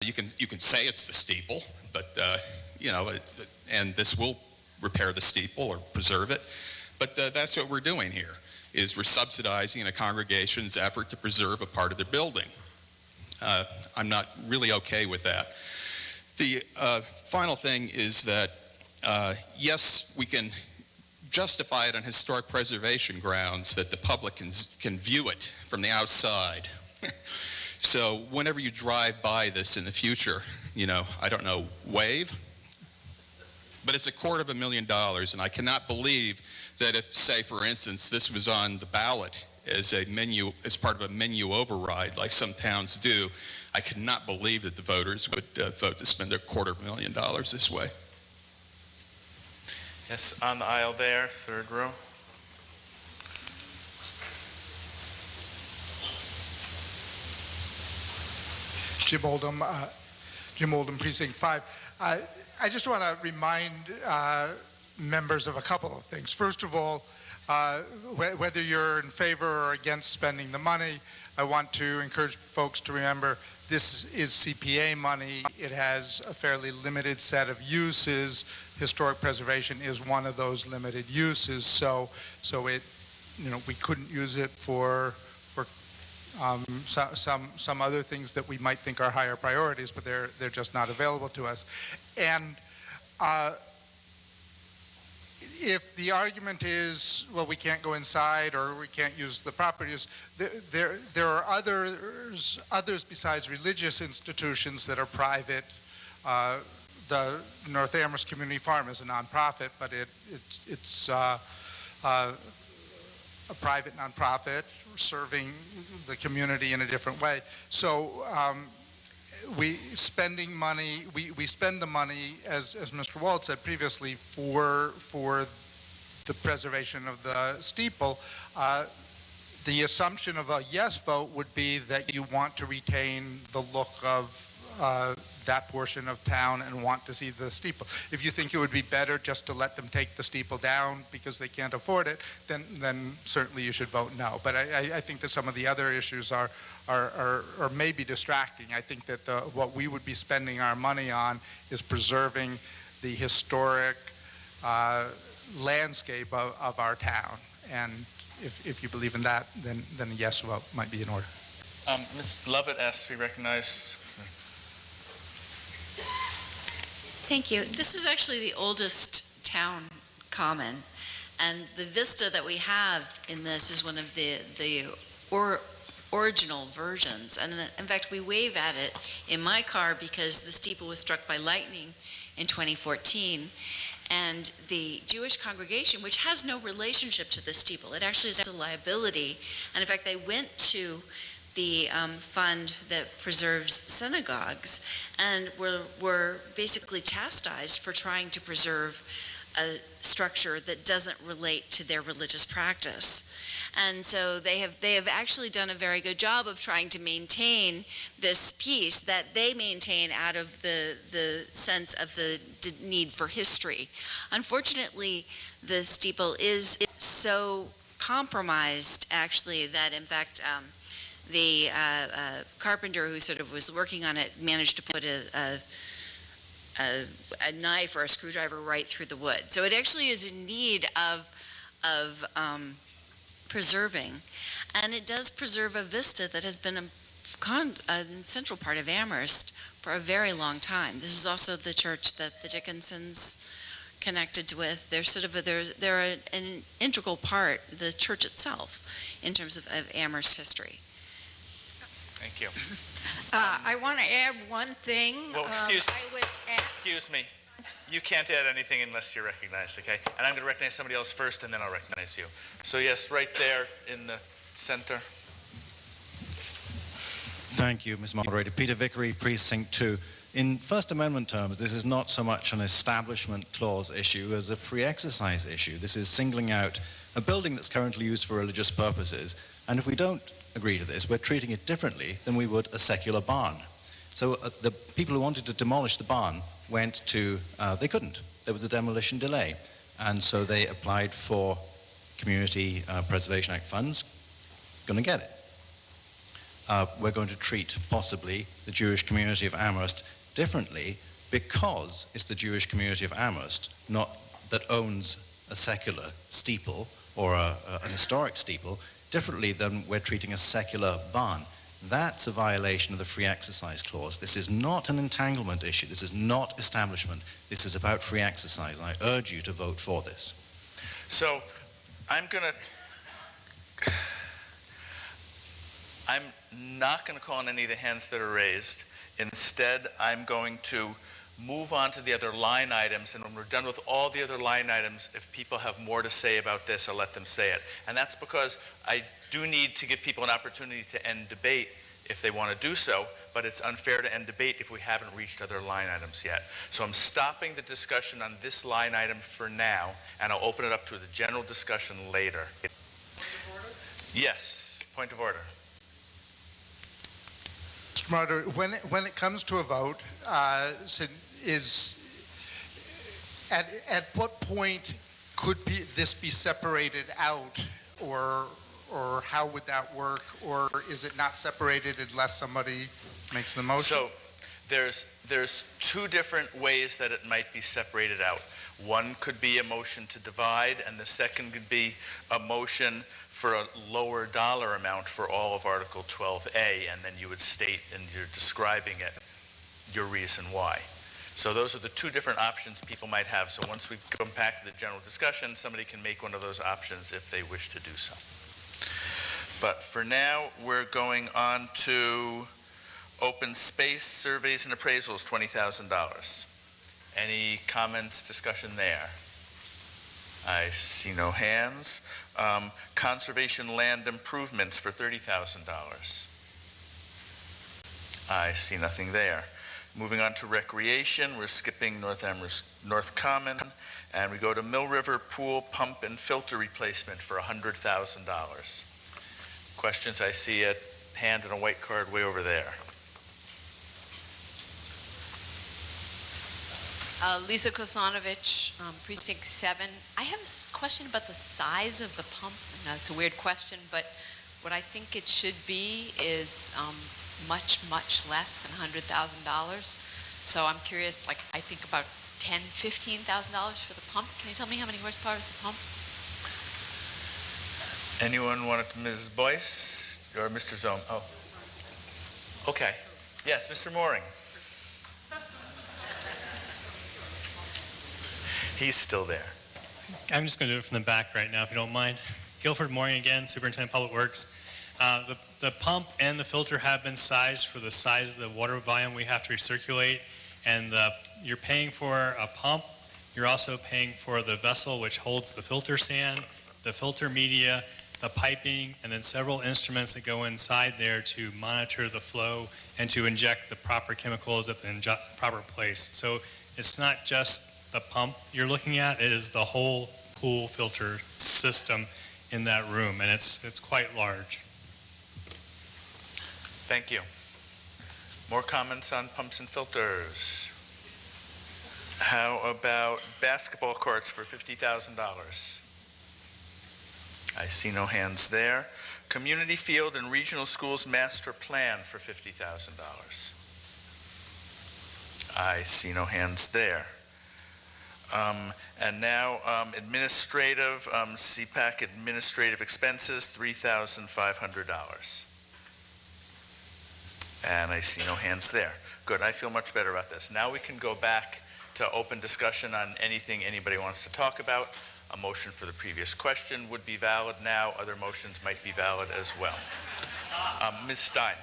You can say it's the steeple, but and this will repair the steeple or preserve it. But that's what we're doing here, is we're subsidizing a congregation's effort to preserve a part of their building. I'm not really okay with that. The final thing is that, yes, we can justify it on historic preservation grounds that the public can view it from the outside. So whenever you drive by this in the future, I don't know, wave. But it's $250,000, and I cannot believe that if, say, for instance, this was on the ballot as part of a menu override, like some towns do, I cannot believe that the voters would vote to spend their $250,000 this way. Yes, on the aisle there, third row. Jim Oldham, Precinct 5. I just want to remind members of a couple of things. First of all, whether you're in favor or against spending the money, I want to encourage folks to remember this is CPA money. It has a fairly limited set of uses. Historic preservation is one of those limited uses. So it, we couldn't use it for some other things that we might think are higher priorities, but they're just not available to us. And if the argument is, well, we can't go inside or we can't use the properties, there are others besides religious institutions that are private. The North Amherst Community Farm is a nonprofit, but it's a private nonprofit serving the community in a different way. So we spend the money, as Mr. Wald said previously, for the preservation of the steeple. The assumption of a yes vote would be that you want to retain the look of that portion of town and want to see the steeple. If you think it would be better just to let them take the steeple down because they can't afford it, then certainly you should vote no. But I think that some of the other issues are maybe distracting. I think that what we would be spending our money on is preserving the historic landscape of our town. And if you believe in that, then a yes vote might be in order. Ms. Lovett asks to be recognized. Thank you. This is actually the oldest town common, and the vista that we have in this is one of the original versions. And in fact, we wave at it in my car because the steeple was struck by lightning in 2014. And the Jewish congregation, which has no relationship to the steeple, it actually is a liability. And in fact, they went to the fund that preserves synagogues and were basically chastised for trying to preserve a structure that doesn't relate to their religious practice. And so they have actually done a very good job of trying to maintain this piece that they maintain out of the sense of the need for history. Unfortunately, the steeple is so compromised, actually, that in fact the carpenter who sort of was working on it managed to put a knife or a screwdriver right through the wood. So it actually is in need of preserving, and it does preserve a vista that has been a central part of Amherst for a very long time. This is also the church that the Dickinsons connected with. They're an integral part, the church itself, in terms of Amherst history. Thank you. I want to add one thing. Well, excuse me. You can't add anything unless you're recognized, okay? And I'm going to recognize somebody else first, and then I'll recognize you. So yes, right there in the center. Thank you, Mr. Moderator. Peter Vickery, Precinct 2. In First Amendment terms, this is not so much an Establishment Clause issue as a free exercise issue. This is singling out a building that's currently used for religious purposes, and if we don't agree to this, we're treating it differently than we would a secular barn. So the people who wanted to demolish the barn went to, they couldn't. There was a demolition delay. And so they applied for Community Preservation Act funds, going to get it. we're going to treat possibly the Jewish community of Amherst differently because it's the Jewish community of Amherst, not that owns a secular steeple or an historic steeple, differently than we're treating a secular barn. That's a violation of the free exercise clause. This is not an entanglement issue. This is not establishment. This is about free exercise, and I urge you to vote for this. So I'm not going to call on any of the hands that are raised. Instead, I'm going to move on to the other line items, and when we're done with all the other line items, if people have more to say about this, I'll let them say it. And that's because I do need to give people an opportunity to end debate if they want to do so, but it's unfair to end debate if we haven't reached other line items yet. So I'm stopping the discussion on this line item for now, and I'll open it up to the general discussion later. Point of order? Yes, point of order. Mr. Moderator, when it comes to a vote, at what point could this be separated out, or how would that work, or is it not separated unless somebody makes the motion? So there's two different ways that it might be separated out. One could be a motion to divide, and the second could be a motion for a lower dollar amount for all of Article 12A, and then you would state, and you're describing it, your reason why. So those are the two different options people might have. So once we come back to the general discussion, somebody can make one of those options if they wish to do so. But for now, we're going on to open space surveys and appraisals, $20,000. Any comments, discussion there? I see no hands. Conservation land improvements for $30,000. I see nothing there. Moving on to recreation, we're skipping North Amherst North Common, and we go to Mill River Pool Pump and Filter Replacement for $100,000. Questions? I see a hand and a white card way over there. Lisa Kosanovich, Precinct 7. I have a question about the size of the pump. I know it's a weird question, but what I think it should be is much, much less than $100,000. So I'm curious, like I think about $10,000, $15,000 for the pump. Can you tell me how many horsepower is the pump? Anyone want it, Ms. Boyce or Mr. Zome? Oh, okay. Yes, Mr. Mooring. He's still there. I'm just going to do it from the back right now, if you don't mind. Guilford Mooring again, Superintendent of Public Works. The pump and the filter have been sized for the size of the water volume we have to recirculate, and you're paying for a pump. You're also paying for the vessel which holds the filter sand, the filter media, the piping, and then several instruments that go inside there to monitor the flow and to inject the proper chemicals at the proper place. So it's not just the pump you're looking at, it is the whole pool filter system in that room, and it's quite large. Thank you. More comments on pumps and filters? How about basketball courts for $50,000? I see no hands there. Community field and regional schools master plan for $50,000. I see no hands there. And now administrative, CPAC administrative expenses, $3,500. And I see no hands there. Good, I feel much better about this. Now we can go back to open discussion on anything anybody wants to talk about. A motion for the previous question would be valid now. Other motions might be valid as well. Ms. Stein.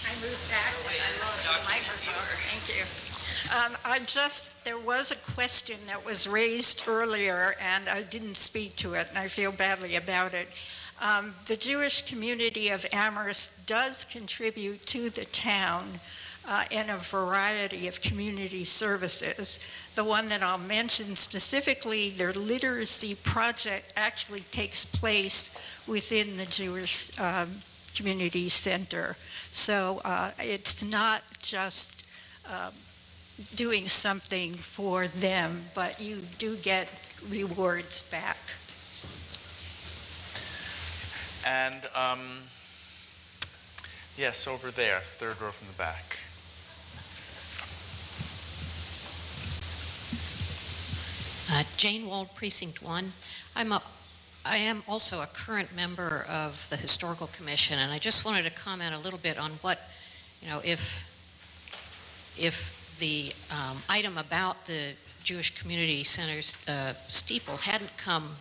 I moved back and I lost the microphone. Thank you. There was a question that was raised earlier, and I didn't speak to it, and I feel badly about it. The Jewish community of Amherst does contribute to the town in a variety of community services. The one that I'll mention specifically, their literacy project actually takes place within the Jewish Community Center. So it's not just doing something for them, but you do get rewards back. And, yes, over there, third row from the back. Jane Wald, Precinct 1. I am also a current member of the Historical Commission, and I just wanted to comment a little bit on what, if the item about the Jewish Community Center's steeple hadn't come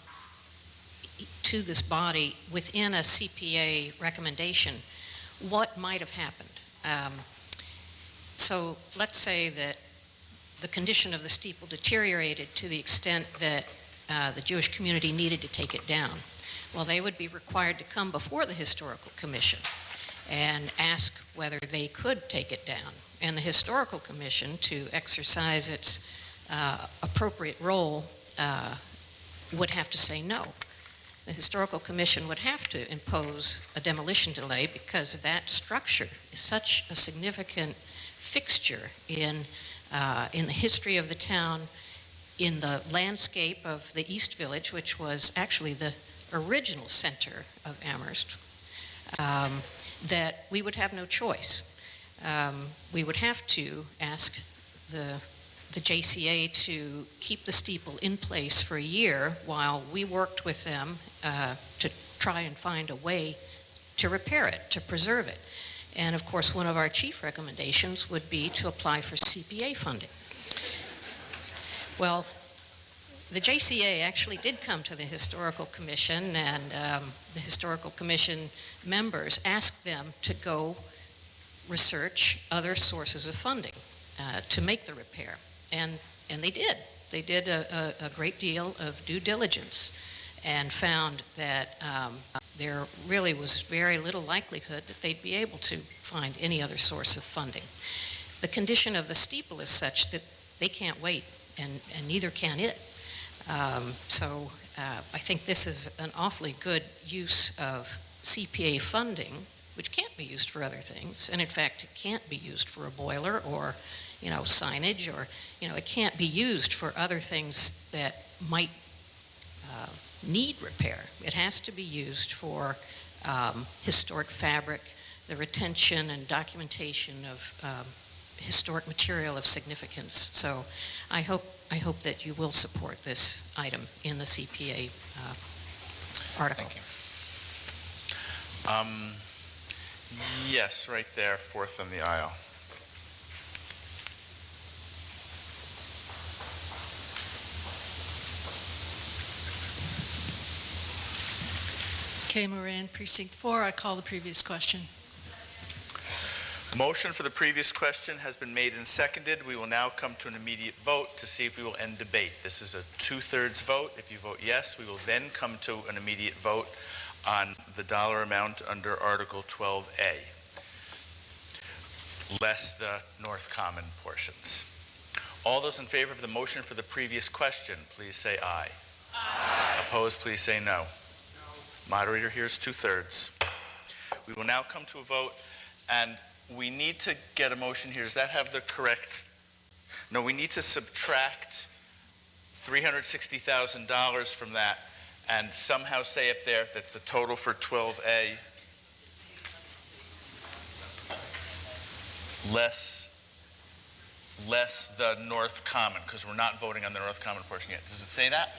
to this body within a CPA recommendation, what might have happened? So let's say that the condition of the steeple deteriorated to the extent that the Jewish community needed to take it down. Well, they would be required to come before the Historical Commission and ask whether they could take it down. And the Historical Commission, to exercise its appropriate role, would have to say no. The Historical Commission would have to impose a demolition delay because that structure is such a significant fixture in the history of the town, in the landscape of the East Village, which was actually the original center of Amherst, that we would have no choice. We would have to ask the JCA to keep the steeple in place for a year while we worked with them to try and find a way to repair it, to preserve it. And of course, one of our chief recommendations would be to apply for CPA funding. Well, the JCA actually did come to the Historical Commission, and the Historical Commission members asked them to go research other sources of funding to make the repair. And they did. They did a great deal of due diligence and found that there really was very little likelihood that they'd be able to find any other source of funding. The condition of the steeple is such that they can't wait, and neither can it. So I think this is an awfully good use of CPA funding, which can't be used for other things. And in fact, it can't be used for a boiler or, signage, or, it can't be used for other things that might need repair. It has to be used for historic fabric, the retention and documentation of historic material of significance. So I hope that you will support this item in the CPA article. Thank you. Yes, right there, fourth on the aisle. Kay Moran, Precinct 4. I call the previous question. Motion for the previous question has been made and seconded. We will now come to an immediate vote to see if we will end debate. This is a 2/3 vote. If you vote yes, we will then come to an immediate vote on the dollar amount under Article 12A, less the North Common portions. All those in favor of the motion for the previous question, please say aye. Aye. Opposed, please say no. Moderator hears 2/3. We will now come to a vote, and we need to get a motion here. Does that have the correct? No, we need to subtract $360,000 from that and somehow say up there that's the total for 12A less the North Common, because we're not voting on the North Common portion yet. Does it say that?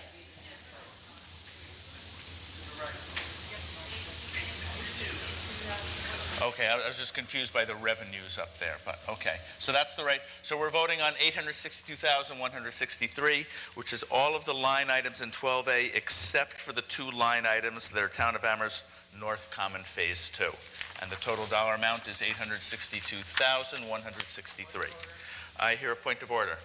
Okay, I was just confused by the revenues up there, but okay. So that's the right, so we're voting on $862,163, which is all of the line items in 12A except for the two line items that are Town of Amherst North Common Phase 2. And the total dollar amount is $862,163. I hear a point of order.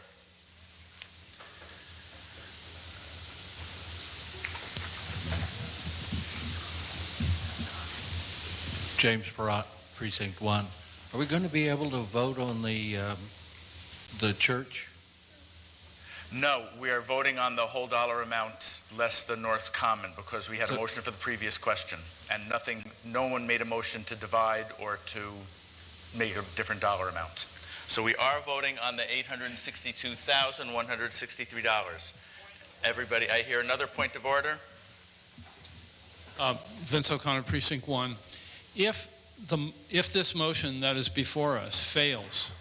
James Barat, Precinct 1. Are we going to be able to vote on the church? No, we are voting on the whole dollar amount less the North Common because we had a motion for the previous question and no one made a motion to divide or to make a different dollar amount. So we are voting on the $862,163. Everybody, I hear another point of order. Vince O'Connor, Precinct 1. If this motion that is before us fails,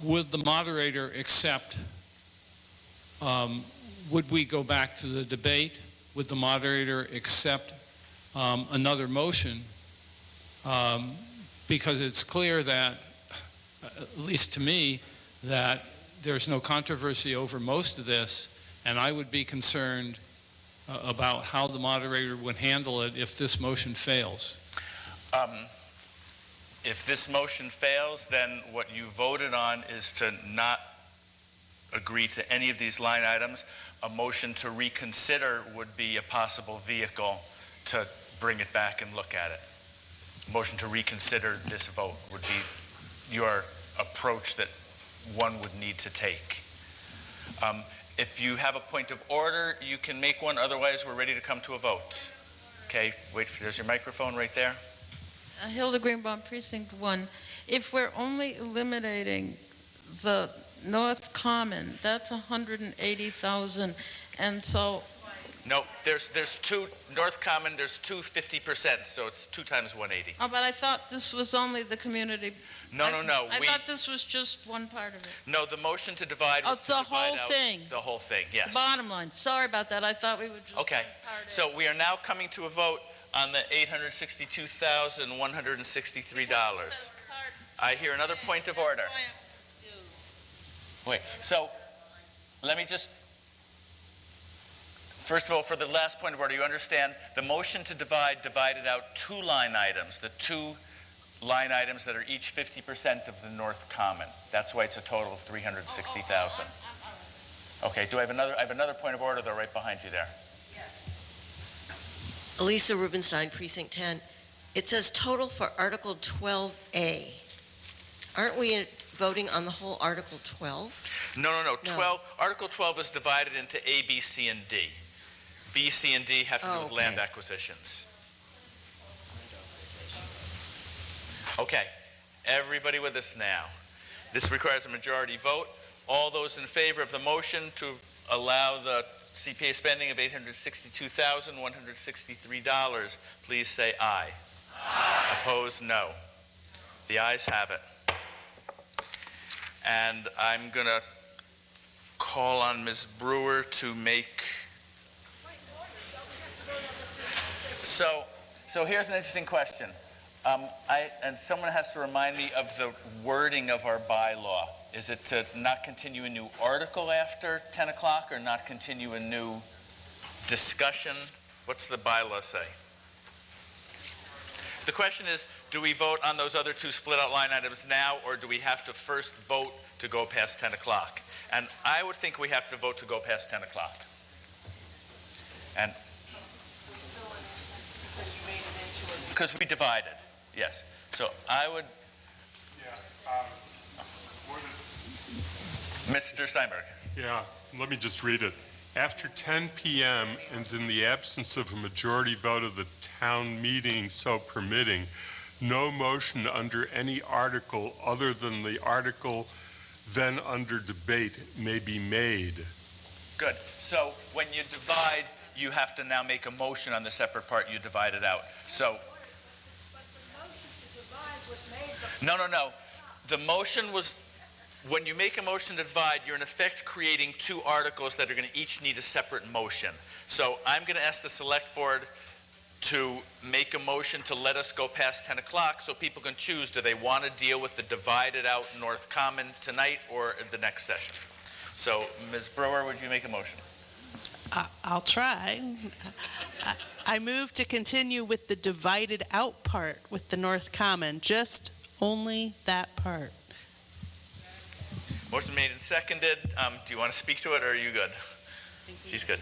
would the moderator accept, would we go back to the debate? Would the moderator accept another motion? Because it's clear that, at least to me, that there's no controversy over most of this, and I would be concerned about how the moderator would handle it if this motion fails. If this motion fails, then what you voted on is to not agree to any of these line items. A motion to reconsider would be a possible vehicle to bring it back and look at it. A motion to reconsider this vote would be your approach that one would need to take. If you have a point of order, you can make one. Otherwise, we're ready to come to a vote. Okay, wait, there's your microphone right there. Hilda Greenbaum, Precinct 1. If we're only eliminating the North Common, that's 180,000, and so... No, there's two, North Common, there's two 50%, so it's 2 times 180. Oh, but I thought this was only the community... No. I thought this was just one part of it. No, the motion to divide was it's to the divide whole out thing. the whole thing, yes. The bottom line. Sorry about that. I thought we would just... Okay, so we are now coming to a vote on the $862,163. I hear another point of order. Wait, so let me just, first of all, for the last point of order, you understand the motion to divided out 2 line items, the 2 line items that are each 50% of the North Common. That's why it's a total of 360,000. Okay, I have another point of order though right behind you there. Elisa Rubenstein, Precinct 10. It says total for Article 12A. Aren't we voting on the whole Article 12? No. 12. Article 12 is divided into A, B, C, and D. B, C, and D have to do with land acquisitions. Okay, everybody with us now. This requires a majority vote. All those in favor of the motion to allow the CPA spending of $862,163, please say aye. Aye. Opposed, no. The ayes have it. And I'm going to call on Ms. Brewer to make... So here's an interesting question. And someone has to remind me of the wording of our bylaw. Is it to not continue a new article after 10 o'clock or not continue a new discussion? What's the bylaw say? So the question is, do we vote on those other 2 split out line items now, or do we have to first vote to go past 10 o'clock? And I would think we have to vote to go past 10 o'clock. And because we divided, yes. So I would... Mr. Steinberg. Yeah, let me just read it. After 10 p.m. and in the absence of a majority vote of the town meeting so permitting, no motion under any article other than the article then under debate may be made. Good. So when you divide, you have to now make a motion on the separate part you divided out. So... No. The motion was... When you make a motion to divide, you're in effect creating 2 articles that are going to each need a separate motion. So I'm going to ask the select board to make a motion to let us go past 10 o'clock so people can choose, do they want to deal with the divided out North Common tonight or the next session? So Ms. Brewer, would you make a motion? I'll try. I move to continue with the divided out part with the North Common, just only that part. Motion made and seconded. Do you want to speak to it, or are you good? She's good.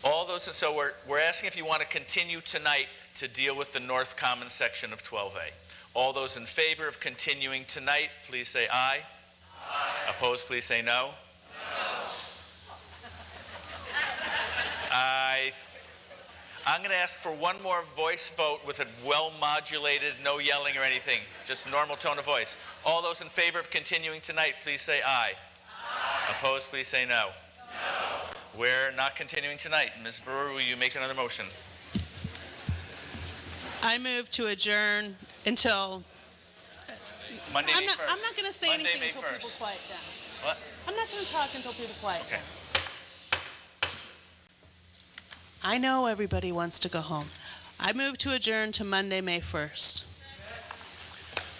All those. So we're asking if you want to continue tonight to deal with the North Common section of 12A. All those in favor of continuing tonight, please say aye. Aye. Opposed, please say no. I'm going to ask for one more voice vote with a well-modulated, no yelling or anything, just normal tone of voice. All those in favor of continuing tonight, please say aye. Aye. Opposed, please say no. No. We're not continuing tonight. Ms. Brewer, will you make another motion? I move to adjourn until, Monday, May 1st. I'm not going to say Monday, anything May until people 1st. quiet down. What? I'm not going to talk until people quiet Okay. down. I know everybody wants to go home. I move to adjourn to Monday, May 1st.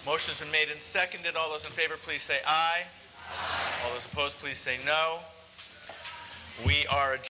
Motion's been made and seconded. All those in favor, please say aye. All those opposed, please say no. We are adjourned.